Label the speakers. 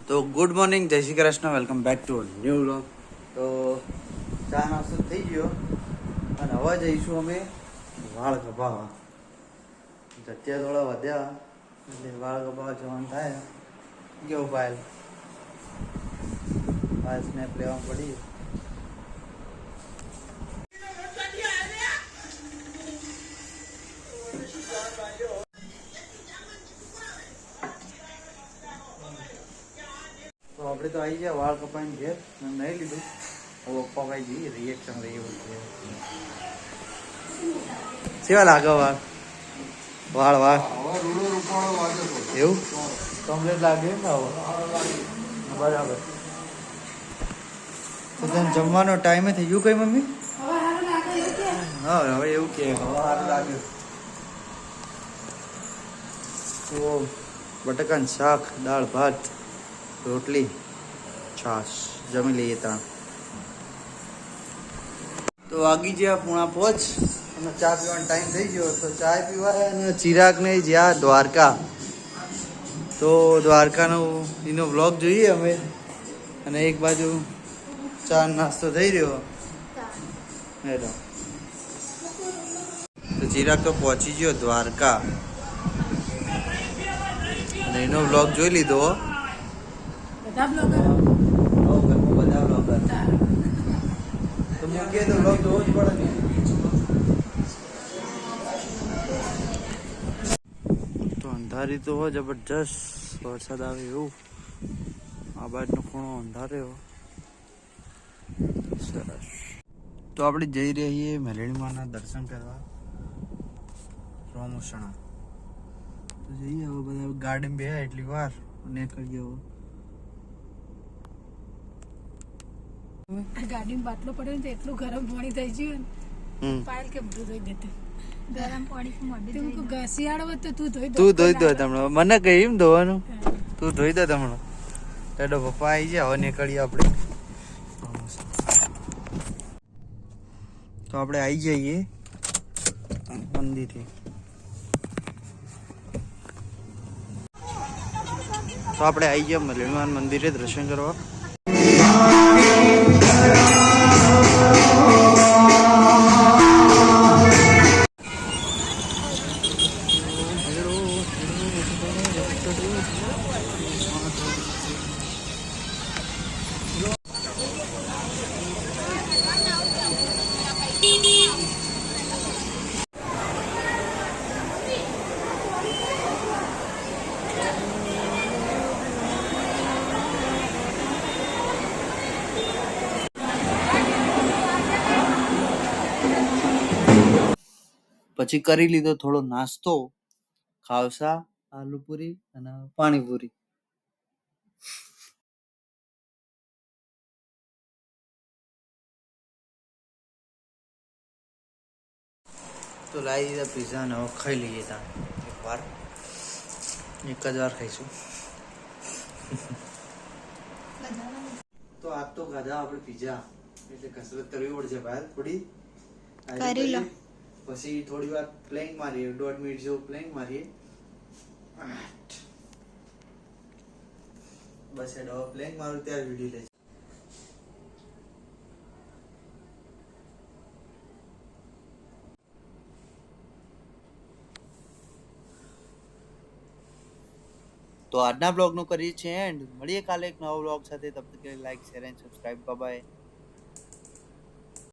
Speaker 1: તો good morning, જય Shri Krishna, welcome back to new vlog. તો ચા નાસ્તો થઈ ગયો અને હવે જઈશું અમે વાળ કપાવવા. જત્યા થોડા વધ્યા એટલે વાળ કપાવવા જવાનું થાય. કેવું પાયલ સ્નેપ લેવા પડી. તો આપણે તો આવી ગયા વાળ કપાઈને ઘેર નહીં લીધું. હવે પપ્પા ભાઈ જઈએ રિએક્શન લઈએ. કેવા લાગે વાળ? વાળ વાળ એવું કમ્પ્લીટ લાગે ને હવે બરાબર. તો તને જમવાનો ટાઈમે થઈ ગયું કઈ મમ્મી? હા હવે એવું કે હવે સારું લાગે. તો બટાકાનું શાક, દાળ ભાત, રોટલી, છાશ જમી લઈએ ત્યાં. તો વાગી ગયા 4:30 અને ચા પીવાનો ટાઈમ થઈ ગયો. તો ચા પીવા અને ચિરાગને જ્યાં દ્વારકા, તો દ્વારકાનો એનો વ્લોગ જોઈએ અમે. અને એક બાજુ ચા નાસ્તો થઈ રહ્યો. તો ચિરાગ તો પહોંચી ગયો દ્વારકા અને એનો વ્લોગ જોઈ લીધો. બધા બ્લોગર તો મૂકીએ તો વ્લોગ જોવો જ પડે ને. તો અંધારી તો હોય જબરજસ્ત, વરસાદ આવે એવું. આ બાજનો ખૂણો અંધાર્યો. સરસ. તો આપણે જઈ રહ્યા છીએ મેલડી માના દર્શન કરવા રોમોસણા. તો જઈએ હવે બધા ગાર્ડન બે એટલી વાર નીકળીએ હવે.
Speaker 2: ગાડીમાં બાટલો પડ્યો ને એટલું ગરમ પાણી થઈ ગયું ને પાયલ કે બધું ધોઈ દેતું. ગરમ પાણી તું ઘસિયાળો તો તું ધોઈ
Speaker 1: દો તમને. મને કહી એમ ધોવાનું, તું ધોઈ દે તમને. એડો પપ્પા આવી જાય. હવે નીકળીએ આપણે. તો આપણે આવી જઈએ મંદિરે. તો આપણે આવી ગયા મલેમાન મંદિરે દર્શન કરવા. પછી કરી લીધો થોડો નાસ્તો, ખાવસા, આલુપુરી અને પાણીપુરી. તો લાવી દીધા પીઝા ને હવે ખાઈ લઈએ ત્યાં એક જ વાર ખાઈશું. તો આજ તો ખાધા આપણે પીઝા, એટલે કસરત કરવી પડશે બહાર થોડી. કરી લો. પછી થોડી વાર પ્લેઇંગ મારીએ, 1.5 મિનિટ જેવું પ્લેઇંગ મારીએ. બસ એ ડો પ્લેઇંગ મારું ત્યારે વિડીયો લે. તો આજના બ્લોગનું કરીએ છીએ એન્ડ. મળીએ કાલે એક નવા બ્લોગ સાથે. તબ તક like, share and subscribe. Bye bye.